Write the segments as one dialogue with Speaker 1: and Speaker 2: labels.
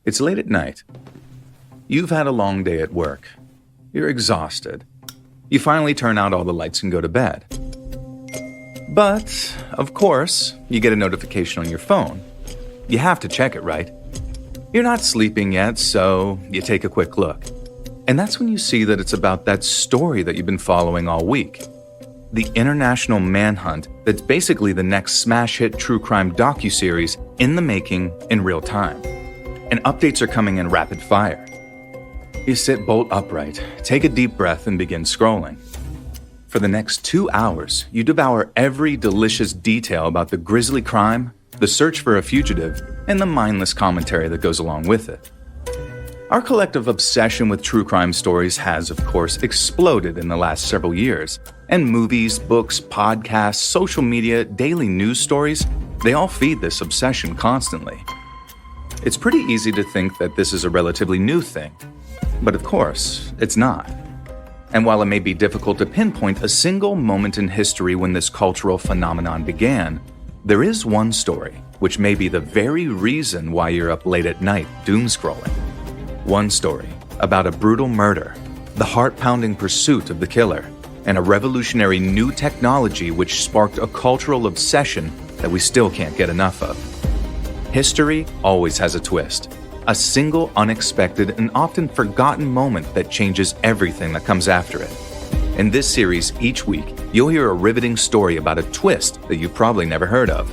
Speaker 1: It's late at night. You've had a long day at work. You're exhausted. You finally turn out all the lights and go to bed. But, of course, you get a notification on your phone. You have to check it, right? You're not sleeping yet, so you take a quick look. And that's when you see that it's about that story that you've been following all week. The international manhunt that's basically the next smash hit true crime docuseries in the making in real time. And updates are coming in rapid fire. You sit bolt upright, take a deep breath, and begin scrolling. For the next 2 hours, you devour every delicious detail about the grisly crime, the search for a fugitive, and the mindless commentary that goes along with it. Our collective obsession with true crime stories has, of course, exploded in the last several years, and movies, books, podcasts, social media, daily news stories, they all feed this obsession constantly. It's pretty easy to think that this is a relatively new thing, but of course, it's not. And while it may be difficult to pinpoint a single moment in history when this cultural phenomenon began, there is one story which may be the very reason why you're up late at night doom scrolling. One story about a brutal murder, the heart-pounding pursuit of the killer, and a revolutionary new technology which sparked a cultural obsession that we still can't get enough of. History always has a twist, a single unexpected and often forgotten moment that changes everything that comes after it. In this series, each week, you'll hear a riveting story about a twist that you've probably never heard of.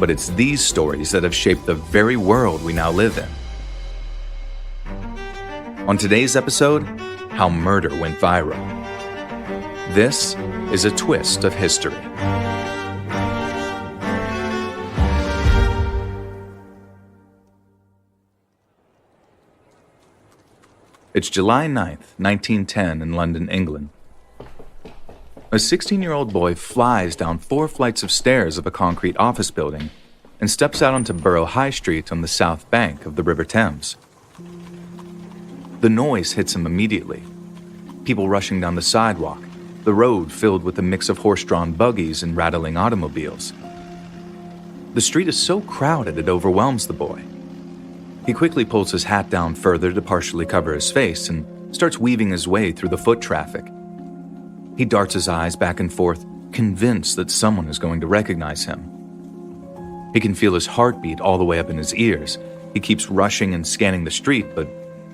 Speaker 1: But it's these stories that have shaped the very world we now live in. On today's episode, how murder went viral. This is a twist of history. It's July 9th, 1910 in London, England. A 16-year-old boy flies down 4 flights of stairs of a concrete office building and steps out onto Borough High Street on the south bank of the River Thames. The noise hits him immediately. People rushing down the sidewalk, the road filled with a mix of horse-drawn buggies and rattling automobiles. The street is so crowded it overwhelms the boy. He quickly pulls his hat down further to partially cover his face and starts weaving his way through the foot traffic. He darts his eyes back and forth, convinced that someone is going to recognize him. He can feel his heartbeat all the way up in his ears. He keeps rushing and scanning the street, but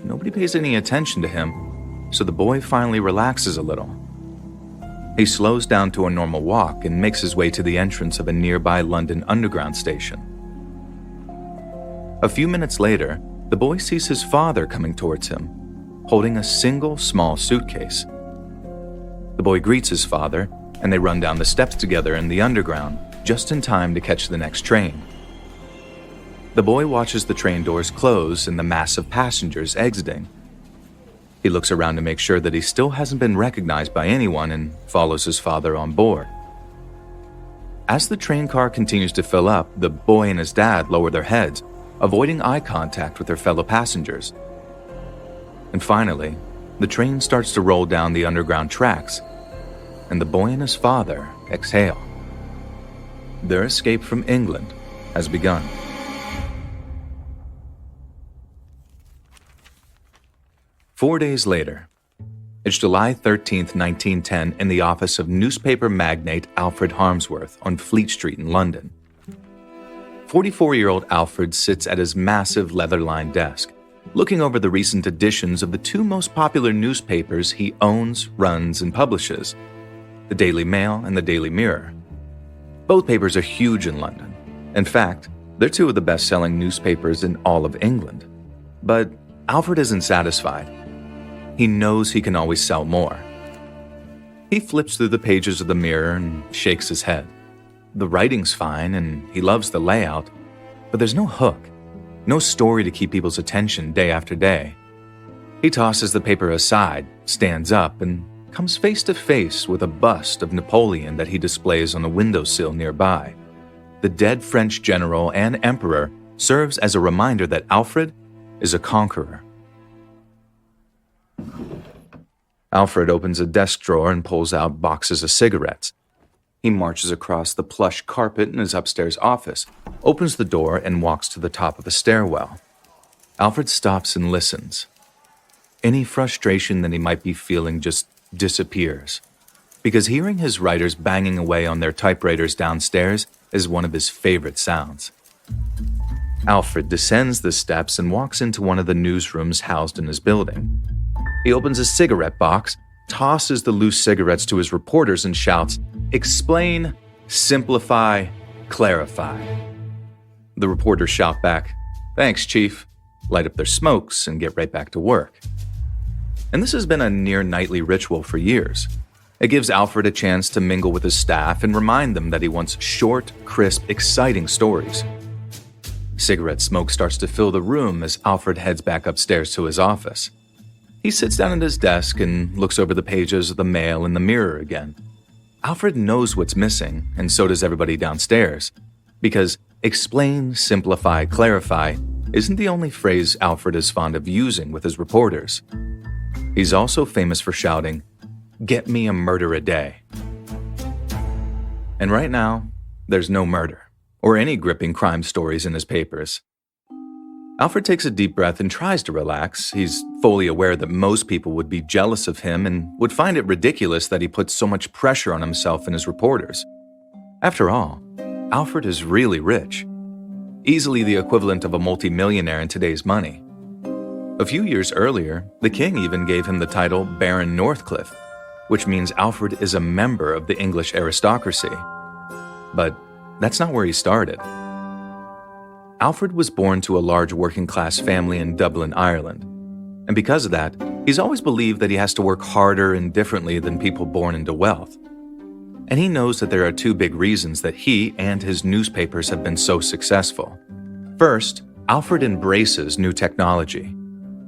Speaker 1: nobody pays any attention to him, so the boy finally relaxes a little. He slows down to a normal walk and makes his way to the entrance of a nearby London Underground station. A few minutes later, the boy sees his father coming towards him, holding a single small suitcase. The boy greets his father, and they run down the steps together in the Underground, just in time to catch the next train. The boy watches the train doors close and the mass of passengers exiting. He looks around to make sure that he still hasn't been recognized by anyone and follows his father on board. As the train car continues to fill up, the boy and his dad lower their heads, avoiding eye contact with their fellow passengers. And finally, the train starts to roll down the underground tracks, and the boy and his father exhale. Their escape from England has begun. Four days later, it's July 13th, 1910, in the office of newspaper magnate Alfred Harmsworth on Fleet Street in London. 44-year-old Alfred sits at his massive leather-lined desk, looking over the recent editions of the 2 most popular newspapers he owns, runs, and publishes, the Daily Mail and the Daily Mirror. Both papers are huge in London. In fact, they're 2 of the best-selling newspapers in all of England. But Alfred isn't satisfied. He knows he can always sell more. He flips through the pages of the Mirror and shakes his head. The writing's fine and he loves the layout, but there's no hook, no story to keep people's attention day after day. He tosses the paper aside, stands up, and comes face to face with a bust of Napoleon that he displays on a windowsill nearby. The dead French general and emperor serves as a reminder that Alfred is a conqueror. Alfred opens a desk drawer and pulls out boxes of cigarettes. He marches across the plush carpet in his upstairs office, opens the door, and walks to the top of the stairwell. Alfred stops and listens. Any frustration that he might be feeling just disappears, because hearing his writers banging away on their typewriters downstairs is one of his favorite sounds. Alfred descends the steps and walks into one of the newsrooms housed in his building. He opens a cigarette box, tosses the loose cigarettes to his reporters, and shouts, "Explain, simplify, clarify." The reporters shout back, "Thanks, Chief," light up their smokes, and get right back to work. And this has been a near-nightly ritual for years. It gives Alfred a chance to mingle with his staff and remind them that he wants short, crisp, exciting stories. Cigarette smoke starts to fill the room as Alfred heads back upstairs to his office. He sits down at his desk and looks over the pages of the Mail in the Mirror again. Alfred knows what's missing, and so does everybody downstairs, because explain, simplify, clarify isn't the only phrase Alfred is fond of using with his reporters. He's also famous for shouting, "Get me a murder a day." And right now, there's no murder or any gripping crime stories in his papers. Alfred takes a deep breath and tries to relax. He's fully aware that most people would be jealous of him and would find it ridiculous that he puts so much pressure on himself and his reporters. After all, Alfred is really rich, easily the equivalent of a multimillionaire in today's money. A few years earlier, the king even gave him the title Baron Northcliffe, which means Alfred is a member of the English aristocracy. But that's not where he started. Alfred was born to a large working-class family in Dublin, Ireland. And because of that, he's always believed that he has to work harder and differently than people born into wealth. And he knows that there are two big reasons that he and his newspapers have been so successful. First, Alfred embraces new technology.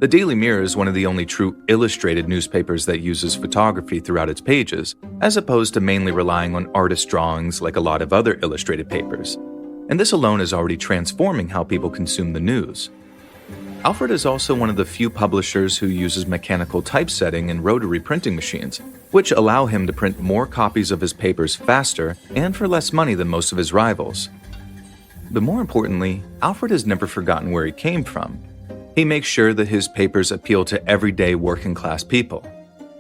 Speaker 1: The Daily Mirror is one of the only true illustrated newspapers that uses photography throughout its pages, as opposed to mainly relying on artist drawings like a lot of other illustrated papers. And this alone is already transforming how people consume the news. Alfred is also one of the few publishers who uses mechanical typesetting and rotary printing machines, which allow him to print more copies of his papers faster and for less money than most of his rivals. But more importantly, Alfred has never forgotten where he came from. He makes sure that his papers appeal to everyday working-class people.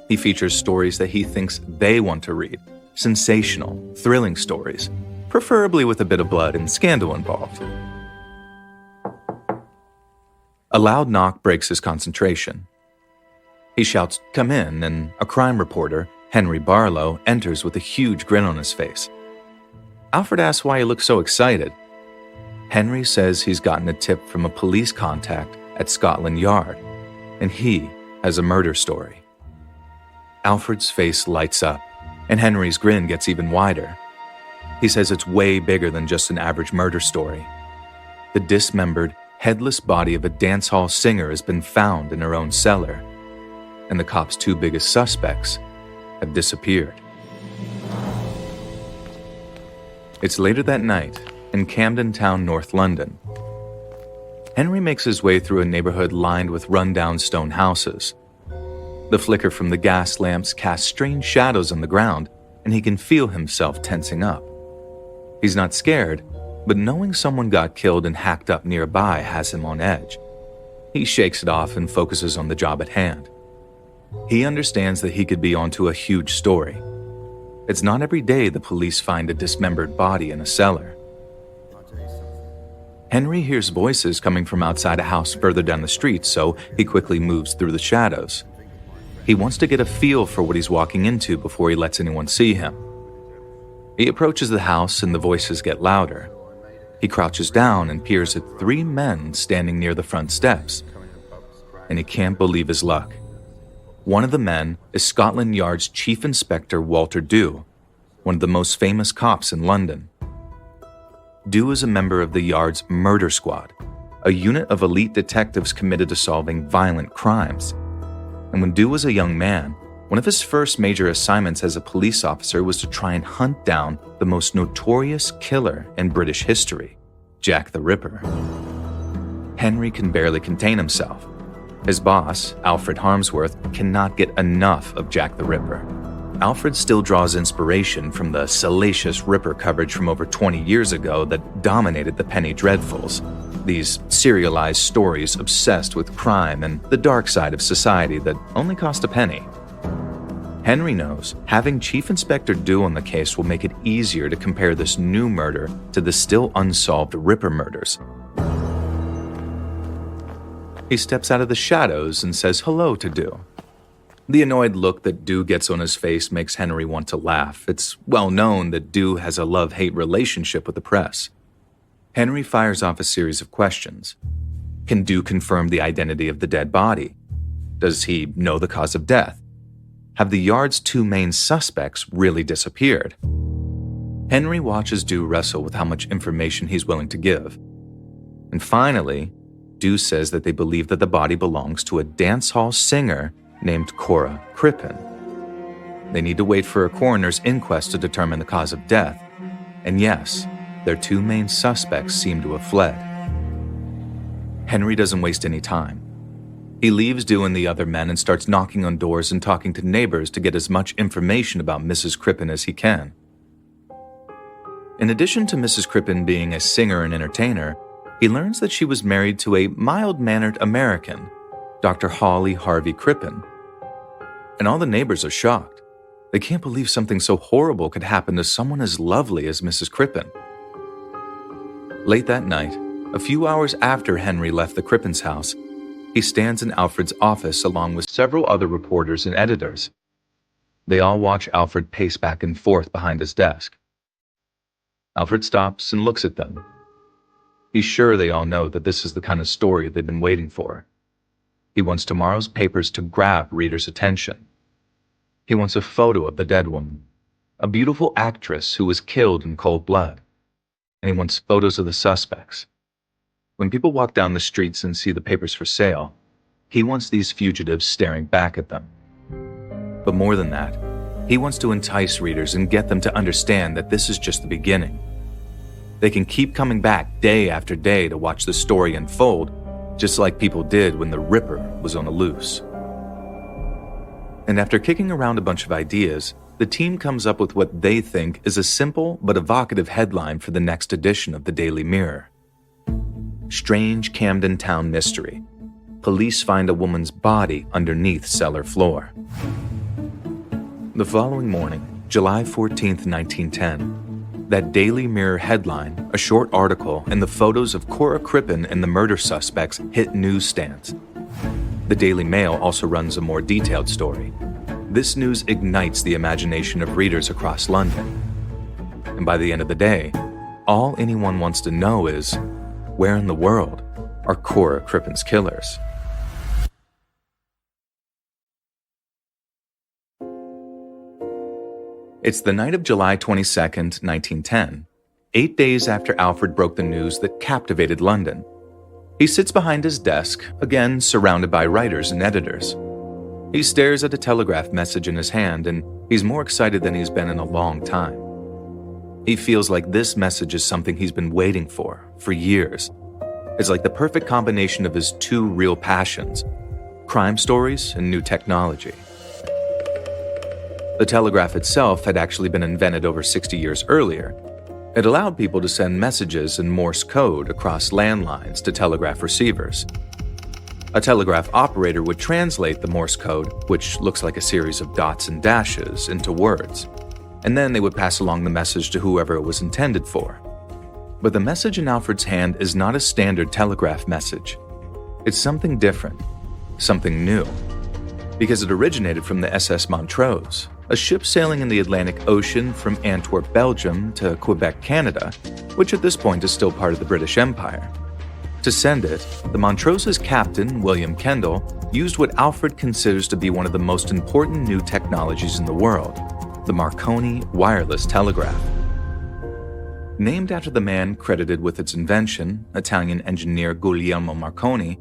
Speaker 1: He features stories that he thinks they want to read, sensational, thrilling stories, preferably with a bit of blood and scandal involved. A loud knock breaks his concentration. He shouts, "Come in," and a crime reporter, Henry Barlow, enters with a huge grin on his face. Alfred asks why he looks so excited. Henry says he's gotten a tip from a police contact at Scotland Yard, and he has a murder story. Alfred's face lights up, and Henry's grin gets even wider. He says it's way bigger than just an average murder story. The dismembered, headless body of a dance hall singer has been found in her own cellar, and the cops' two biggest suspects have disappeared. It's later that night in Camden Town, North London. Henry makes his way through a neighborhood lined with run-down stone houses. The flicker from the gas lamps casts strange shadows on the ground, and he can feel himself tensing up. He's not scared, but knowing someone got killed and hacked up nearby has him on edge. He shakes it off and focuses on the job at hand. He understands that he could be onto a huge story. It's not every day the police find a dismembered body in a cellar. Henry hears voices coming from outside a house further down the street, so he quickly moves through the shadows. He wants to get a feel for what he's walking into before he lets anyone see him. He approaches the house and the voices get louder. He crouches down and peers at three men standing near the front steps. And he can't believe his luck. One of the men is Scotland Yard's Chief Inspector Walter Dew, one of the most famous cops in London. Dew is a member of the Yard's Murder Squad, a unit of elite detectives committed to solving violent crimes. And when Dew was a young man, one of his first major assignments as a police officer was to try and hunt down the most notorious killer in British history, Jack the Ripper. Henry can barely contain himself. His boss, Alfred Harmsworth, cannot get enough of Jack the Ripper. Alfred still draws inspiration from the salacious Ripper coverage from over 20 years ago that dominated the penny dreadfuls. These serialized stories obsessed with crime and the dark side of society that only cost a penny. Henry knows having Chief Inspector Dew on the case will make it easier to compare this new murder to the still unsolved Ripper murders. He steps out of the shadows and says hello to Dew. The annoyed look that Dew gets on his face makes Henry want to laugh. It's well known that Dew has a love-hate relationship with the press. Henry fires off a series of questions. Can Dew confirm the identity of the dead body? Does he know the cause of death? Have the yard's two main suspects really disappeared? Henry watches Dew wrestle with how much information he's willing to give. And finally, Dew says that they believe that the body belongs to a dance hall singer named Cora Crippen. They need to wait for a coroner's inquest to determine the cause of death. And yes, their two main suspects seem to have fled. Henry doesn't waste any time. He leaves Dew and the other men and starts knocking on doors and talking to neighbors to get as much information about Mrs. Crippen as he can. In addition to Mrs. Crippen being a singer and entertainer, he learns that she was married to a mild-mannered American, Dr. Holly Harvey Crippen. And all the neighbors are shocked. They can't believe something so horrible could happen to someone as lovely as Mrs. Crippen. Late that night, a few hours after Henry left the Crippen's house, he stands in Alfred's office along with several other reporters and editors. They all watch Alfred pace back and forth behind his desk. Alfred stops and looks at them. He's sure they all know that this is the kind of story they've been waiting for. He wants tomorrow's papers to grab readers' attention. He wants a photo of the dead woman, a beautiful actress who was killed in cold blood. And he wants photos of the suspects. When people walk down the streets and see the papers for sale, he wants these fugitives staring back at them. But more than that, he wants to entice readers and get them to understand that this is just the beginning. They can keep coming back day after day to watch the story unfold, just like people did when the Ripper was on the loose. And after kicking around a bunch of ideas, the team comes up with what they think is a simple but evocative headline for the next edition of the Daily Mirror. Strange Camden Town Mystery. Police find a woman's body underneath cellar floor. The following morning, July 14th, 1910, that Daily Mirror headline, a short article, and the photos of Cora Crippen and the murder suspects hit newsstands. The Daily Mail also runs a more detailed story. This news ignites the imagination of readers across London. And by the end of the day, all anyone wants to know is, where in the world are Cora Crippen's killers? It's the night of July 22nd, 1910, 8 days after Alfred broke the news that captivated London. He sits behind his desk, again surrounded by writers and editors. He stares at a telegraph message in his hand, and he's more excited than he's been in a long time. He feels like this message is something he's been waiting for years. It's like the perfect combination of his two real passions, crime stories and new technology. The telegraph itself had actually been invented over 60 years earlier. It allowed people to send messages in Morse code across landlines to telegraph receivers. A telegraph operator would translate the Morse code, which looks like a series of dots and dashes, into words, and then they would pass along the message to whoever it was intended for. But the message in Alfred's hand is not a standard telegraph message. It's something different, something new, because it originated from the SS Montrose, a ship sailing in the Atlantic Ocean from Antwerp, Belgium to Quebec, Canada, which at this point is still part of the British Empire. To send it, the Montrose's captain, William Kendall, used what Alfred considers to be one of the most important new technologies in the world, the Marconi wireless telegraph. Named after the man credited with its invention, Italian engineer Guglielmo Marconi,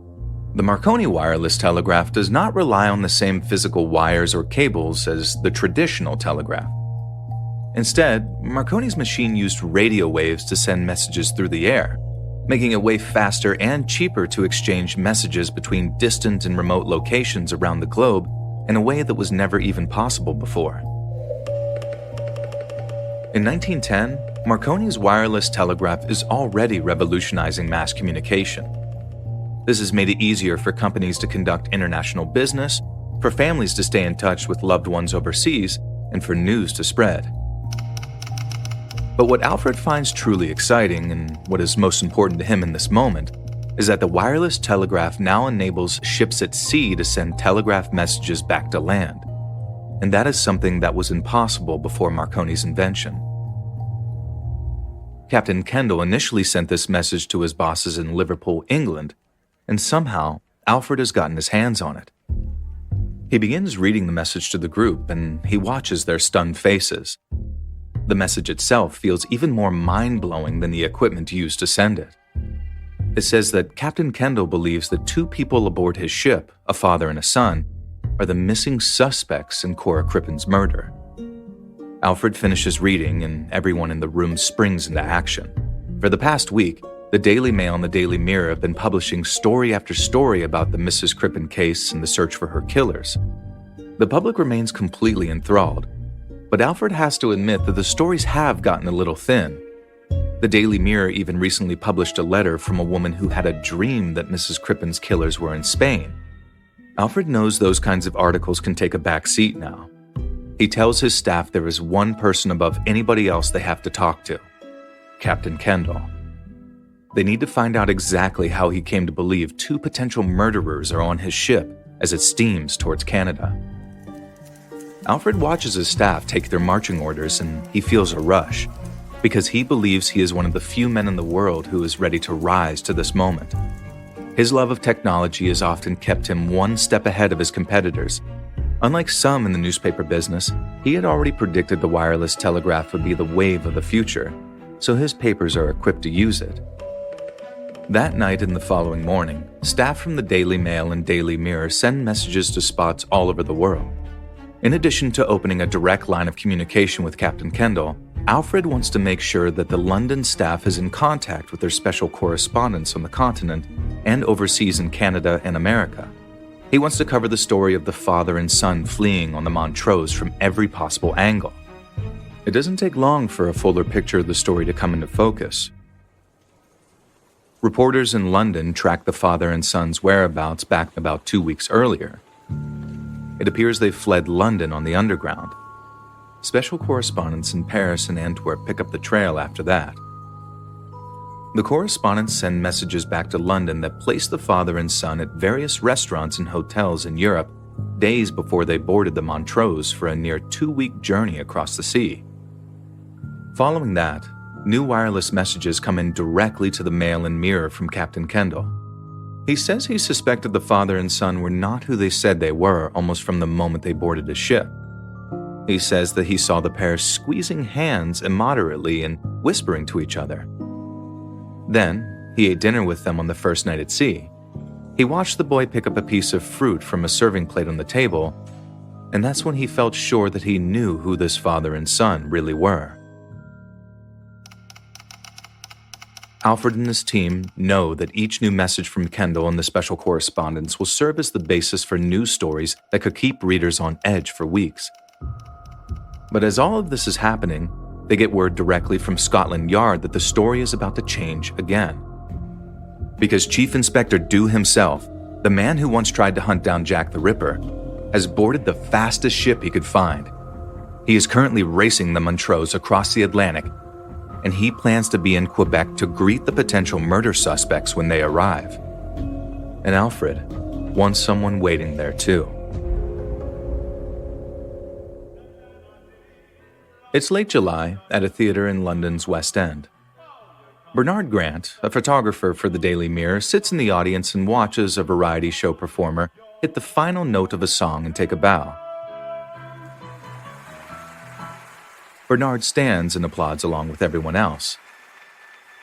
Speaker 1: the Marconi wireless telegraph does not rely on the same physical wires or cables as the traditional telegraph. Instead, Marconi's machine used radio waves to send messages through the air, making it way faster and cheaper to exchange messages between distant and remote locations around the globe in a way that was never even possible before. In 1910, Marconi's wireless telegraph is already revolutionizing mass communication. This has made it easier for companies to conduct international business, for families to stay in touch with loved ones overseas, and for news to spread. But what Alfred finds truly exciting, and what is most important to him in this moment, is that the wireless telegraph now enables ships at sea to send telegraph messages back to land. And that is something that was impossible before Marconi's invention. Captain Kendall initially sent this message to his bosses in Liverpool, England, and somehow Alfred has gotten his hands on it. He begins reading the message to the group, and he watches their stunned faces. The message itself feels even more mind-blowing than the equipment used to send it. It says that Captain Kendall believes that 2 people aboard his ship, a father and a son, are the missing suspects in Cora Crippen's murder. Alfred finishes reading, and everyone in the room springs into action. For the past week, the Daily Mail and the Daily Mirror have been publishing story after story about the Mrs. Crippen case and the search for her killers. The public remains completely enthralled, but Alfred has to admit that the stories have gotten a little thin. The Daily Mirror even recently published a letter from a woman who had a dream that Mrs. Crippen's killers were in Spain. Alfred knows those kinds of articles can take a back seat now. He tells his staff there is one person above anybody else they have to talk to: Captain Kendall. They need to find out exactly how he came to believe 2 potential murderers are on his ship as it steams towards Canada. Alfred watches his staff take their marching orders, and he feels a rush, because he believes he is one of the few men in the world who is ready to rise to this moment. His love of technology has often kept him one step ahead of his competitors. Unlike some in the newspaper business, he had already predicted the wireless telegraph would be the wave of the future, so his papers are equipped to use it. That night and the following morning, staff from the Daily Mail and Daily Mirror send messages to spots all over the world. In addition to opening a direct line of communication with Captain Kendall, Alfred wants to make sure that the London staff is in contact with their special correspondents on the continent and overseas in Canada and America. He wants to cover the story of the father and son fleeing on the Montrose from every possible angle. It doesn't take long for a fuller picture of the story to come into focus. Reporters in London tracked the father and son's whereabouts back about 2 weeks earlier. It appears they fled London on the Underground. Special correspondents in Paris and Antwerp pick up the trail after that. The correspondents send messages back to London that place the father and son at various restaurants and hotels in Europe days before they boarded the Montrose for a near 2-week journey across the sea. Following that, new wireless messages come in directly to the Mail and Mirror from Captain Kendall. He says he suspected the father and son were not who they said they were almost from the moment they boarded the ship. He says that he saw the pair squeezing hands immoderately and whispering to each other. Then, he ate dinner with them on the first night at sea. He watched the boy pick up a piece of fruit from a serving plate on the table, and that's when he felt sure that he knew who this father and son really were. Alfred and his team know that each new message from Kendall and the special correspondence will serve as the basis for news stories that could keep readers on edge for weeks. But as all of this is happening, they get word directly from Scotland Yard that the story is about to change again. Because Chief Inspector Dew himself, the man who once tried to hunt down Jack the Ripper, has boarded the fastest ship he could find. He is currently racing the Montrose across the Atlantic, and he plans to be in Quebec to greet the potential murder suspects when they arrive. And Alfred wants someone waiting there too. It's late July at a theater in London's West End. Bernard Grant, a photographer for the Daily Mirror, sits in the audience and watches a variety show performer hit the final note of a song and take a bow. Bernard stands and applauds along with everyone else.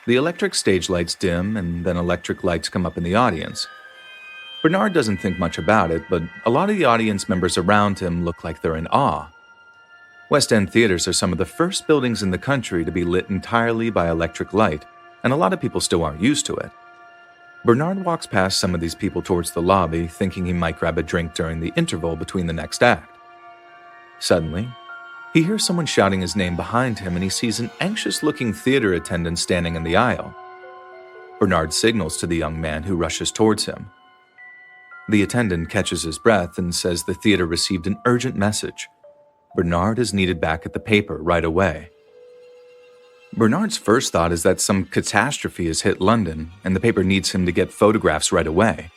Speaker 1: The electric stage lights dim, and then electric lights come up in the audience. Bernard doesn't think much about it, but a lot of the audience members around him look like they're in awe. West End theaters are some of the first buildings in the country to be lit entirely by electric light, and a lot of people still aren't used to it. Bernard walks past some of these people towards the lobby, thinking he might grab a drink during the interval between the next act. Suddenly, He hears someone shouting his name behind him, and he sees an anxious-looking theater attendant standing in the aisle. Bernard signals to the young man, who rushes towards him. The attendant catches his breath and says the theater received an urgent message. Bernard is needed back at the paper right away. Bernard's first thought is that some catastrophe has hit London, and the paper needs him to get photographs right away.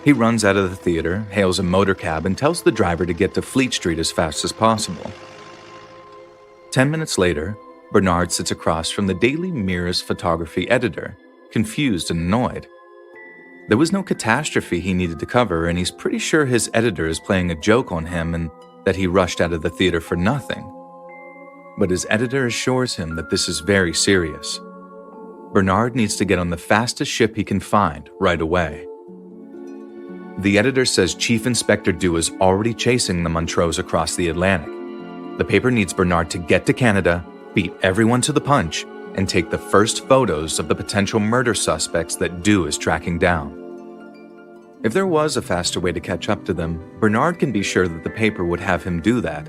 Speaker 1: He runs out of the theater, hails a motor cab, and tells the driver to get to Fleet Street as fast as possible. 10 minutes later, Bernard sits across from the Daily Mirror's photography editor, confused and annoyed. There was no catastrophe he needed to cover, and he's pretty sure his editor is playing a joke on him and that he rushed out of the theater for nothing. But his editor assures him that this is very serious. Bernard needs to get on the fastest ship he can find right away. The editor says Chief Inspector Dew is already chasing the Montrose across the Atlantic. The paper needs Bernard to get to Canada, beat everyone to the punch, and take the first photos of the potential murder suspects that Dew is tracking down. If there was a faster way to catch up to them, Bernard can be sure that the paper would have him do that.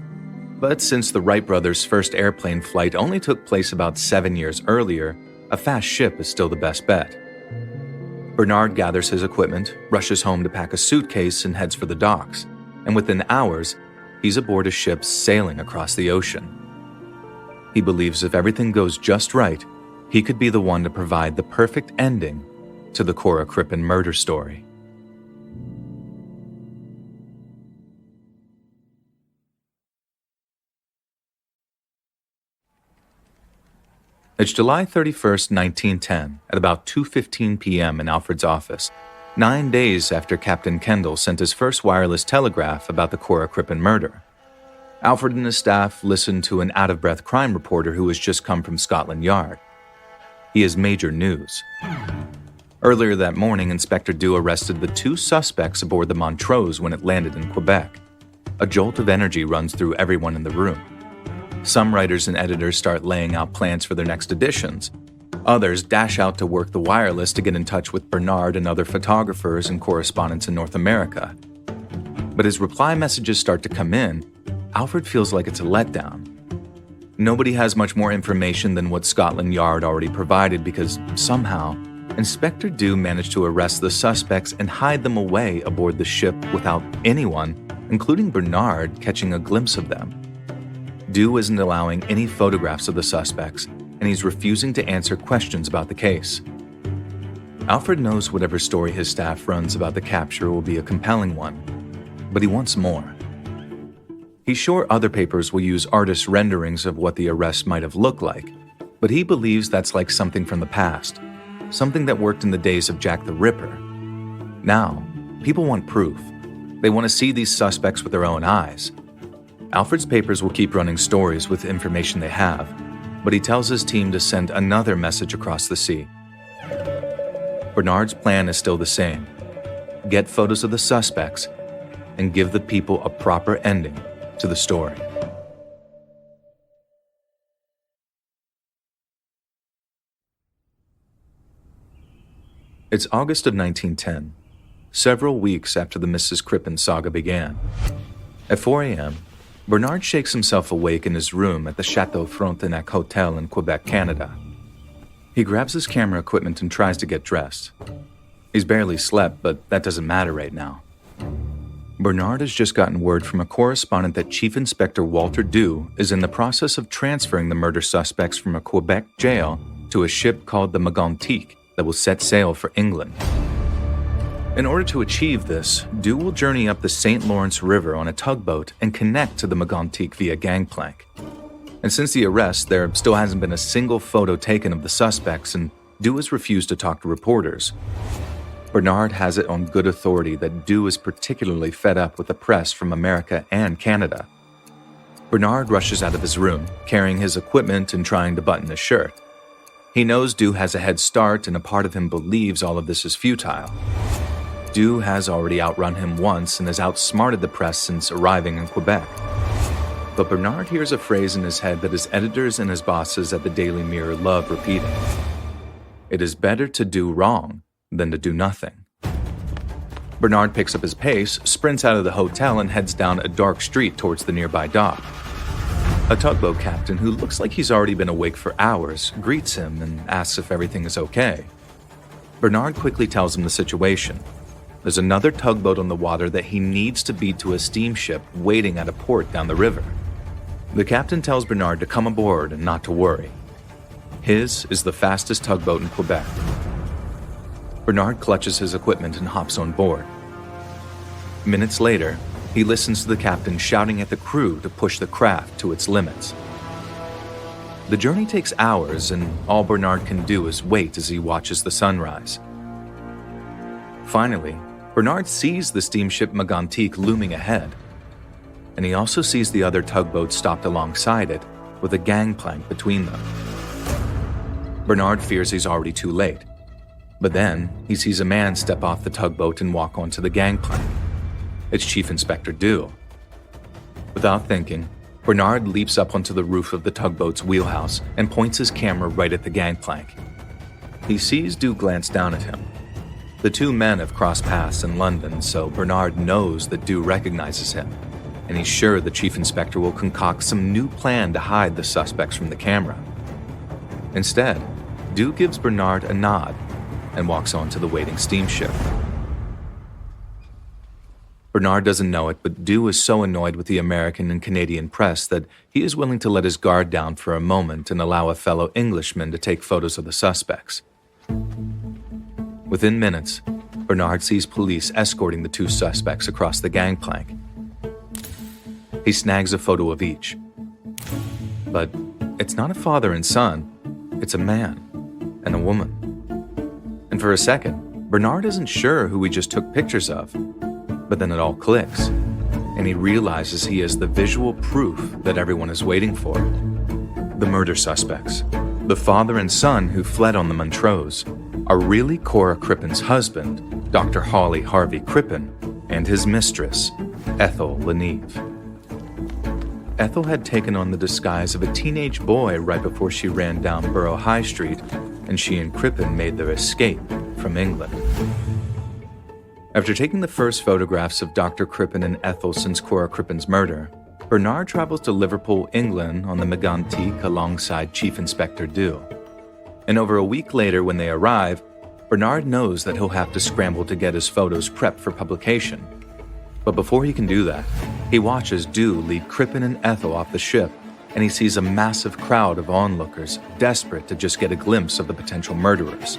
Speaker 1: But since the Wright brothers' first airplane flight only took place about 7 years earlier, a fast ship is still the best bet. Bernard gathers his equipment, rushes home to pack a suitcase, and heads for the docks. And within hours, he's aboard a ship sailing across the ocean. He believes if everything goes just right, he could be the one to provide the perfect ending to the Cora Crippen murder story. It's July 31st, 1910, at about 2:15 p.m. in Alfred's office, 9 days after Captain Kendall sent his first wireless telegraph about the Cora Crippen murder. Alfred and his staff listen to an out-of-breath crime reporter who has just come from Scotland Yard. He has major news. Earlier that morning, Inspector Dew arrested the 2 suspects aboard the Montrose when it landed in Quebec. A jolt of energy runs through everyone in the room. Some writers and editors start laying out plans for their next editions. Others dash out to work the wireless to get in touch with Bernard and other photographers and correspondents in North America. But as reply messages start to come in, Alfred feels like it's a letdown. Nobody has much more information than what Scotland Yard already provided because somehow, Inspector Dew managed to arrest the suspects and hide them away aboard the ship without anyone, including Bernard, catching a glimpse of them. Dew isn't allowing any photographs of the suspects, and he's refusing to answer questions about the case. Alfred knows whatever story his staff runs about the capture will be a compelling one, but he wants more. He's sure other papers will use artist renderings of what the arrest might have looked like, but he believes that's like something from the past, something that worked in the days of Jack the Ripper. Now, people want proof. They want to see these suspects with their own eyes. Alfred's papers will keep running stories with information they have, but he tells his team to send another message across the sea. Bernard's plan is still the same. Get photos of the suspects and give the people a proper ending to the story. It's August of 1910, several weeks after the Mrs. Crippen saga began. At 4 a.m., Bernard shakes himself awake in his room at the Chateau Frontenac Hotel in Quebec, Canada. He grabs his camera equipment and tries to get dressed. He's barely slept, but that doesn't matter right now. Bernard has just gotten word from a correspondent that Chief Inspector Walter Dew is in the process of transferring the murder suspects from a Quebec jail to a ship called the Magantique that will set sail for England. In order to achieve this, Dew will journey up the St. Lawrence River on a tugboat and connect to the Magantique via gangplank. And since the arrest, there still hasn't been a single photo taken of the suspects, and Dew has refused to talk to reporters. Bernard has it on good authority that Dew is particularly fed up with the press from America and Canada. Bernard rushes out of his room, carrying his equipment and trying to button his shirt. He knows Dew has a head start, and a part of him believes all of this is futile. Dew has already outrun him once and has outsmarted the press since arriving in Quebec. But Bernard hears a phrase in his head that his editors and his bosses at the Daily Mirror love repeating. It is better to do wrong than to do nothing. Bernard picks up his pace, sprints out of the hotel, and heads down a dark street towards the nearby dock. A tugboat captain, who looks like he's already been awake for hours, greets him and asks if everything is okay. Bernard quickly tells him the situation. There's another tugboat on the water that he needs to beat to a steamship waiting at a port down the river. The captain tells Bernard to come aboard and not to worry. His is the fastest tugboat in Quebec. Bernard clutches his equipment and hops on board. Minutes later, he listens to the captain shouting at the crew to push the craft to its limits. The journey takes hours, and all Bernard can do is wait as he watches the sunrise. Finally, Bernard sees the steamship Mégantic looming ahead, and he also sees the other tugboat stopped alongside it with a gangplank between them. Bernard fears he's already too late, but then he sees a man step off the tugboat and walk onto the gangplank. It's Chief Inspector Dew. Without thinking, Bernard leaps up onto the roof of the tugboat's wheelhouse and points his camera right at the gangplank. He sees Dew glance down at him. The two men have crossed paths in London, so Bernard knows that Dew recognizes him, and he's sure the Chief Inspector will concoct some new plan to hide the suspects from the camera. Instead, Dew gives Bernard a nod and walks on to the waiting steamship. Bernard doesn't know it, but Dew is so annoyed with the American and Canadian press that he is willing to let his guard down for a moment and allow a fellow Englishman to take photos of the suspects. Within minutes, Bernard sees police escorting the two suspects across the gangplank. He snags a photo of each. But it's not a father and son, it's a man and a woman. And for a second, Bernard isn't sure who he just took pictures of. But then it all clicks, and he realizes he is the visual proof that everyone is waiting for. The murder suspects, the father and son who fled on the Montrose, are really Cora Crippen's husband, Dr. Hawley Harvey Crippen, and his mistress, Ethel Leneve. Ethel had taken on the disguise of a teenage boy right before she ran down Borough High Street, and she and Crippen made their escape from England. After taking the first photographs of Dr. Crippen and Ethel since Cora Crippen's murder, Bernard travels to Liverpool, England on the Mégantic alongside Chief Inspector Dew. And over a week later when they arrive, Bernard knows that he'll have to scramble to get his photos prepped for publication. But before he can do that, he watches Dew lead Crippen and Ethel off the ship, and he sees a massive crowd of onlookers desperate to just get a glimpse of the potential murderers.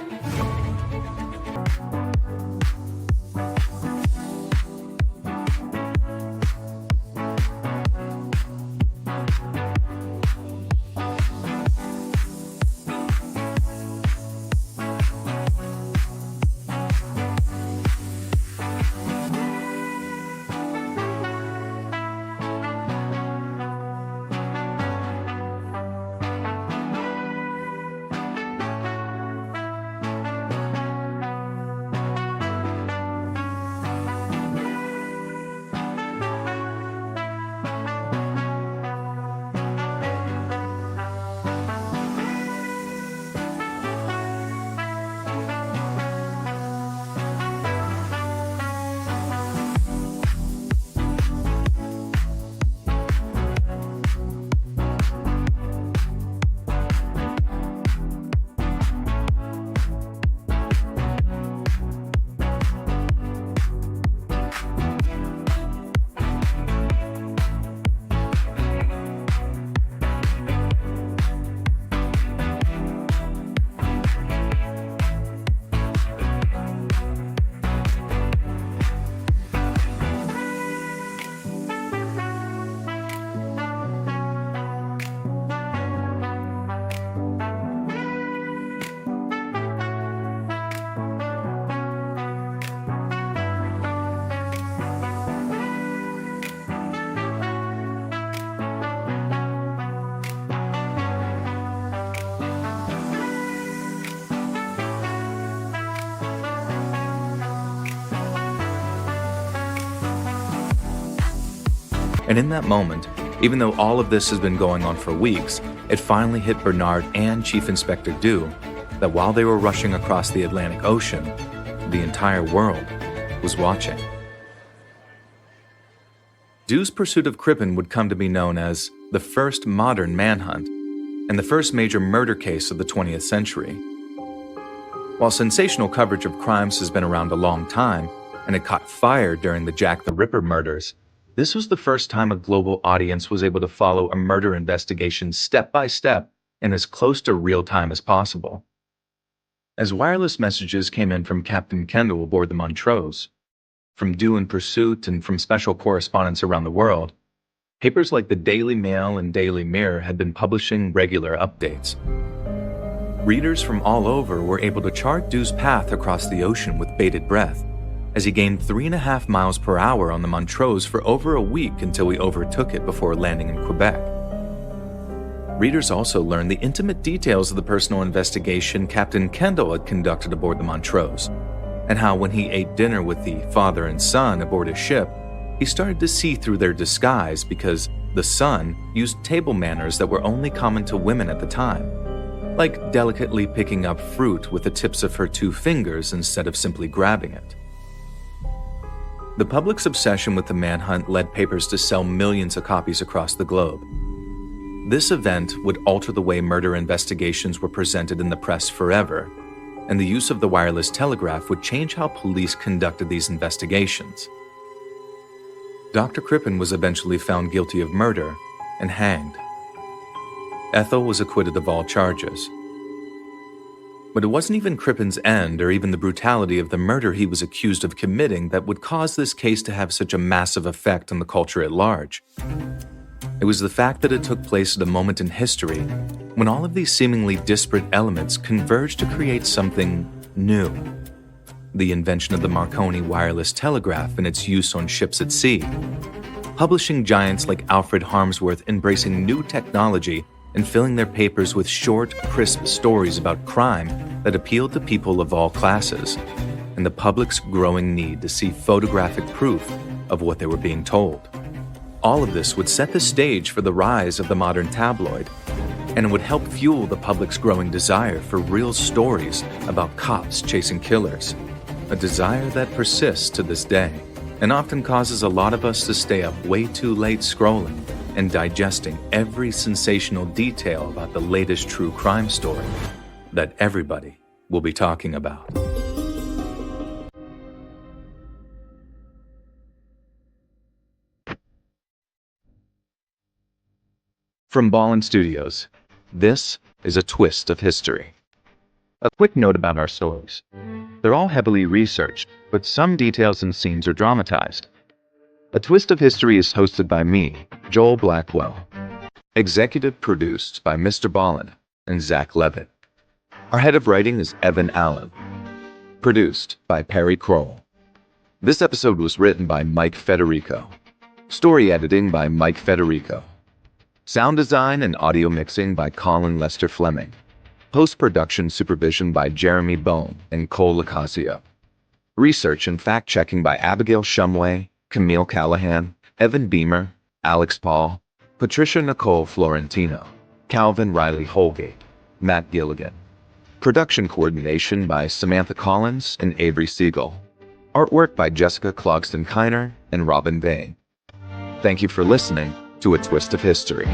Speaker 1: And in that moment, even though all of this has been going on for weeks, it finally hit Bernard and Chief Inspector Dew that while they were rushing across the Atlantic Ocean, the entire world was watching. Dew's pursuit of Crippen would come to be known as the first modern manhunt and the first major murder case of the 20th century. While sensational coverage of crimes has been around a long time, and it caught fire during the Jack the Ripper murders, this was the first time a global audience was able to follow a murder investigation step by step and as close to real time as possible. As wireless messages came in from Captain Kendall aboard the Montrose, from Dew in Pursuit, and from special correspondents around the world, papers like the Daily Mail and Daily Mirror had been publishing regular updates. Readers from all over were able to chart Dew's path across the ocean with bated breath, as he gained 3.5 miles per hour on the Montrose for over a week until he overtook it before landing in Quebec. Readers also learned the intimate details of the personal investigation Captain Kendall had conducted aboard the Montrose, and how when he ate dinner with the father and son aboard his ship, he started to see through their disguise because the son used table manners that were only common to women at the time, like delicately picking up fruit with the tips of her 2 fingers instead of simply grabbing it. The public's obsession with the manhunt led papers to sell millions of copies across the globe. This event would alter the way murder investigations were presented in the press forever, and the use of the wireless telegraph would change how police conducted these investigations. Dr. Crippen was eventually found guilty of murder and hanged. Ethel was acquitted of all charges. But it wasn't even Crippen's end or even the brutality of the murder he was accused of committing that would cause this case to have such a massive effect on the culture at large. It was the fact that it took place at a moment in history when all of these seemingly disparate elements converged to create something new. The invention of the Marconi wireless telegraph and its use on ships at sea. Publishing giants like Alfred Harmsworth embracing new technology and filling their papers with short, crisp stories about crime that appealed to people of all classes, and the public's growing need to see photographic proof of what they were being told. All of this would set the stage for the rise of the modern tabloid, and it would help fuel the public's growing desire for real stories about cops chasing killers, a desire that persists to this day and often causes a lot of us to stay up way too late scrolling and digesting every sensational detail about the latest true crime story that everybody will be talking about. From Ballen Studios, this is A Twist of History. A quick note about our stories. They're all heavily researched, but some details and scenes are dramatized. A Twist of History is hosted by me, Joel Blackwell. Executive produced by MrBallen and Zach Levitt. Our head of writing is Evan Allen. Produced by Perry Kroll. This episode was written by Mike Federico. Story editing by Mike Federico. Sound design and audio mixing by Colin Lester Fleming. Post-production supervision by Jeremy Bone and Cole Lacasio. Research and fact-checking by Abigail Shumway, Camille Callahan, Evan Beamer, Alex Paul, Patricia Nicole Florentino, Calvin Riley Holgate, Matt Gilligan. Production coordination by Samantha Collins and Avery Siegel. Artwork by Jessica Clogston-Kiner and Robin Vane. Thank you for listening to A Twist of History.